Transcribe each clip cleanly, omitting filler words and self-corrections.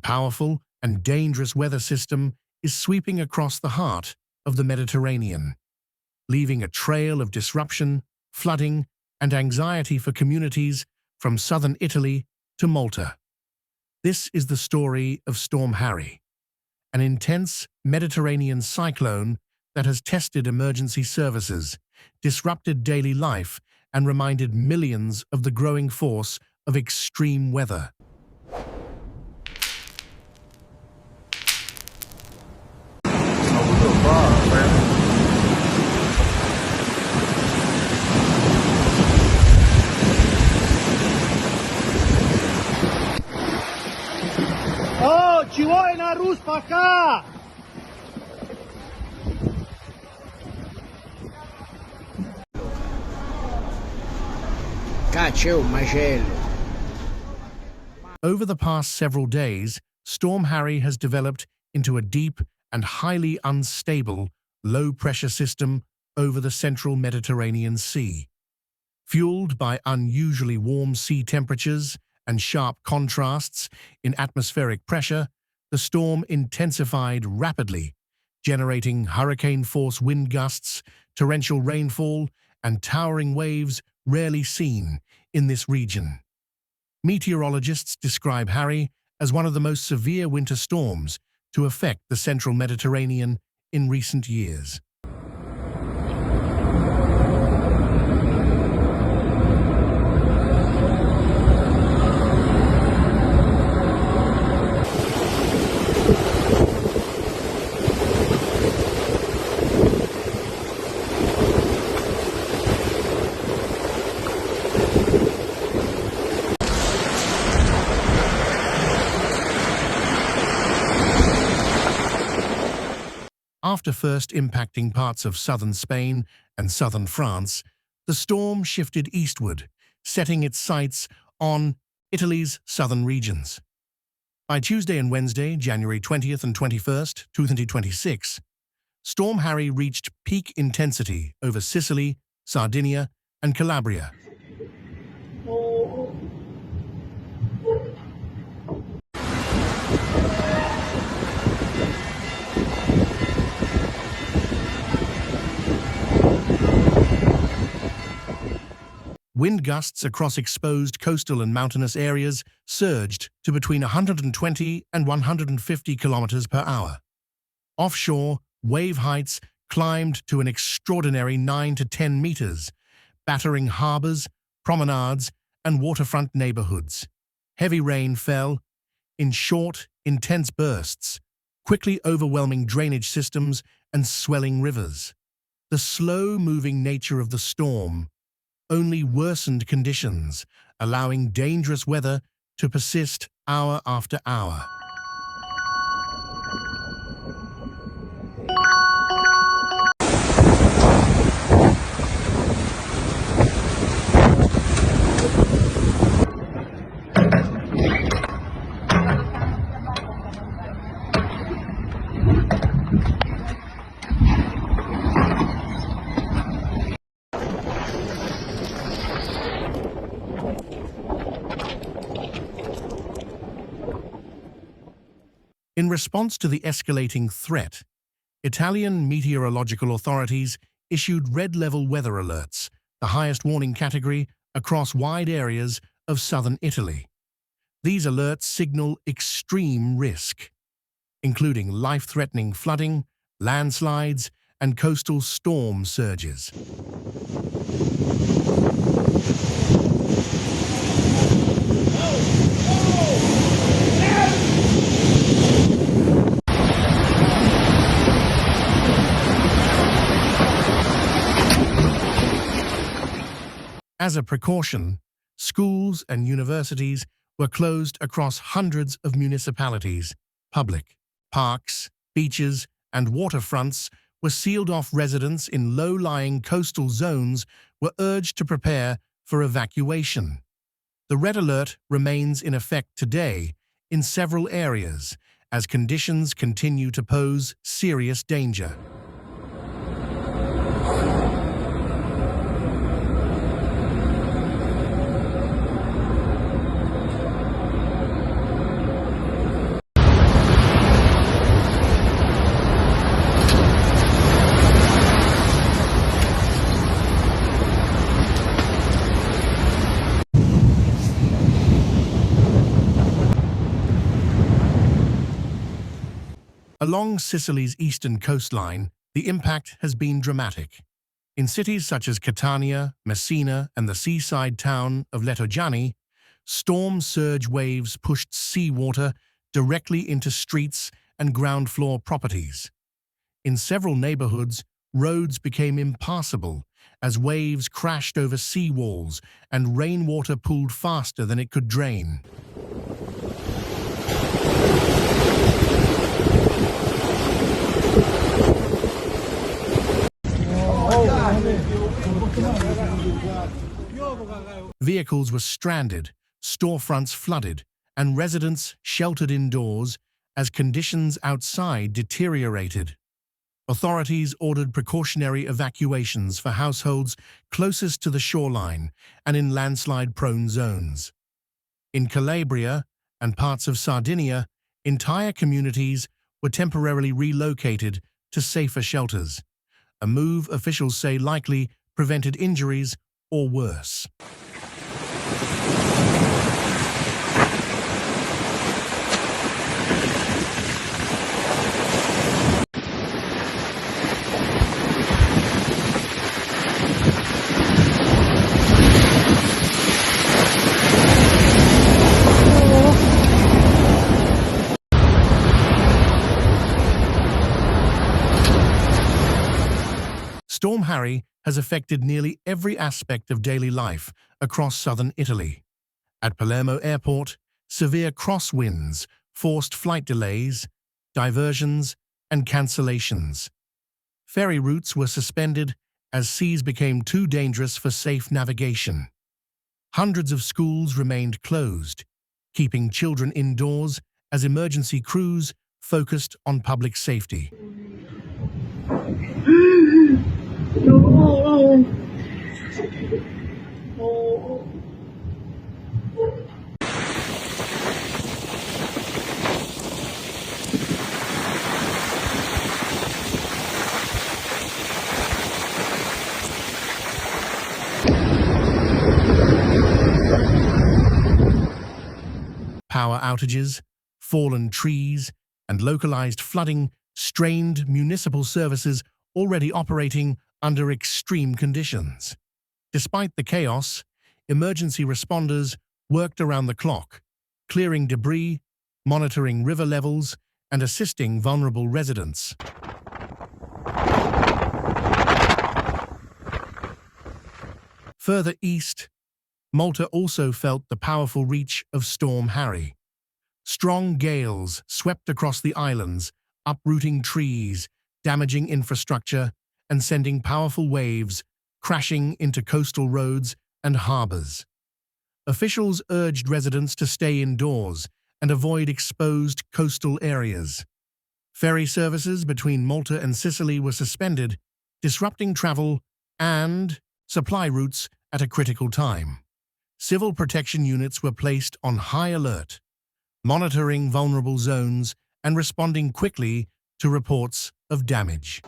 powerful and dangerous weather system is sweeping across the heart of the Mediterranean, leaving a trail of disruption, flooding, and anxiety for communities from southern Italy to Malta. This is the story of Storm Harry, an intense Mediterranean cyclone that has tested emergency services, disrupted daily life, and reminded millions of the growing force of extreme weather. Oh, ci vuole una ruspa qua! Cacchio, un macello. Over the past several days, Storm Harry has developed into a deep and highly unstable low-pressure system over the central Mediterranean Sea. Fueled by unusually warm sea temperatures and sharp contrasts in atmospheric pressure, the storm intensified rapidly, generating hurricane-force wind gusts, torrential rainfall, and towering waves rarely seen in this region. Meteorologists describe Harry as one of the most severe winter storms to affect the central Mediterranean in recent years. After first impacting parts of southern Spain and southern France, the storm shifted eastward, setting its sights on Italy's southern regions. By Tuesday and Wednesday, January 20th and 21st, 2026, Storm Harry reached peak intensity over Sicily, Sardinia, and Calabria. Wind gusts across exposed coastal and mountainous areas surged to between 120 and 150 kilometers per hour. Offshore, wave heights climbed to an extraordinary 9 to 10 meters, battering harbors, promenades, and waterfront neighborhoods. Heavy rain fell in short, intense bursts, quickly overwhelming drainage systems and swelling rivers. The slow-moving nature of the storm only worsened conditions, allowing dangerous weather to persist hour after hour. In response to the escalating threat, Italian meteorological authorities issued red-level weather alerts, the highest warning category, across wide areas of southern Italy. These alerts signal extreme risk, including life-threatening flooding, landslides, and coastal storm surges. As a precaution, schools and universities were closed across hundreds of municipalities. Public parks, beaches, and waterfronts were sealed off. Residents in low-lying coastal zones were urged to prepare for evacuation. The red alert remains in effect today in several areas as conditions continue to pose serious danger. Along Sicily's eastern coastline, the impact has been dramatic. In cities such as Catania, Messina, and the seaside town of Lettogiani, storm surge waves pushed seawater directly into streets and ground floor properties. In several neighborhoods, roads became impassable as waves crashed over seawalls and rainwater pooled faster than it could drain. Vehicles were stranded, storefronts flooded, and residents sheltered indoors as conditions outside deteriorated. Authorities ordered precautionary evacuations for households closest to the shoreline and in landslide-prone zones. In Calabria and parts of Sardinia, entire communities were temporarily relocated to safer shelters, a move officials say likely prevented injuries or worse. Storm Harry has affected nearly every aspect of daily life across southern Italy. At Palermo Airport, severe crosswinds forced flight delays, diversions, and cancellations. Ferry routes were suspended as seas became too dangerous for safe navigation. Hundreds of schools remained closed, keeping children indoors as emergency crews focused on public safety. Power outages, fallen trees, and localized flooding strained municipal services already operating under extreme conditions. Despite the chaos, emergency responders worked around the clock, clearing debris, monitoring river levels, and assisting vulnerable residents. Further east, Malta also felt the powerful reach of Storm Harry. Strong gales swept across the islands, uprooting trees, damaging infrastructure, and sending powerful waves crashing into coastal roads and harbors. Officials urged residents to stay indoors and avoid exposed coastal areas. Ferry services between Malta and Sicily were suspended, disrupting travel and supply routes at a critical time. Civil protection units were placed on high alert, monitoring vulnerable zones and responding quickly to reports of damage.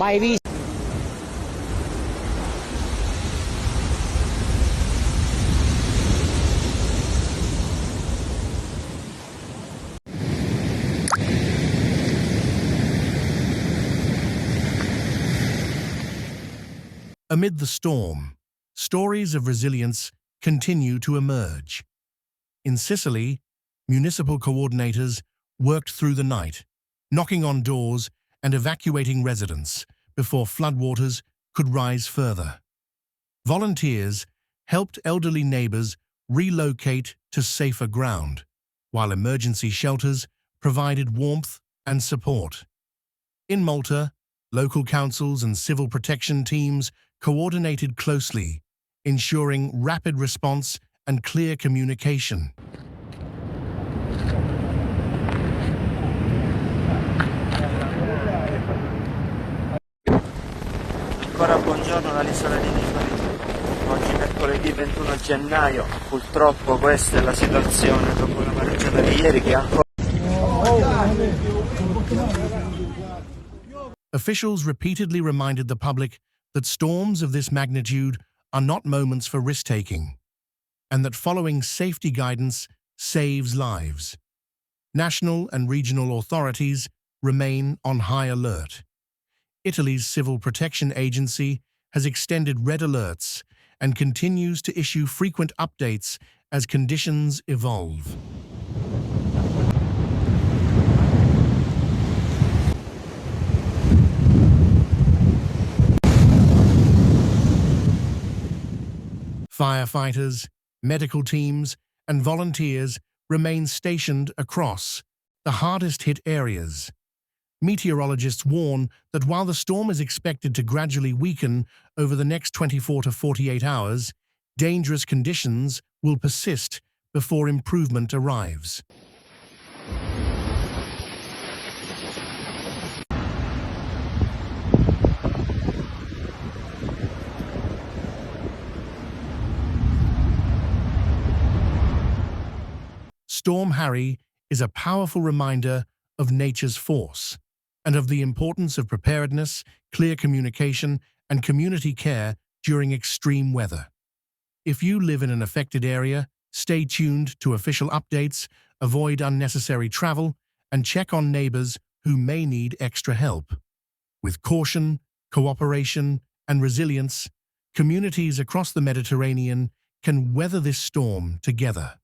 Mai visto? Amid the storm, stories of resilience continue to emerge. In Sicily, municipal coordinators worked through the night, knocking on doors and evacuating residents before floodwaters could rise further. Volunteers helped elderly neighbors relocate to safer ground, while emergency shelters provided warmth and support. In Malta, local councils and civil protection teams coordinated closely, ensuring rapid response and clear communication. Ancora buongiorno dall'isola di Italy. Oggi mercoledì 21 gennaio, purtroppo questa è la situazione dopo la mareggiata di ieri che ancora... Officials repeatedly reminded the public that storms of this magnitude are not moments for risk-taking, and that following safety guidance saves lives. National and regional authorities remain on high alert. Italy's Civil Protection Agency has extended red alerts and continues to issue frequent updates as conditions evolve. Firefighters, medical teams, and volunteers remain stationed across the hardest-hit areas. Meteorologists warn that while the storm is expected to gradually weaken over the next 24 to 48 hours, dangerous conditions will persist before improvement arrives. Storm Harry is a powerful reminder of nature's force and of the importance of preparedness, clear communication, and community care during extreme weather. If you live in an affected area, stay tuned to official updates, avoid unnecessary travel, and check on neighbors who may need extra help. With caution, cooperation, and resilience, communities across the Mediterranean can weather this storm together.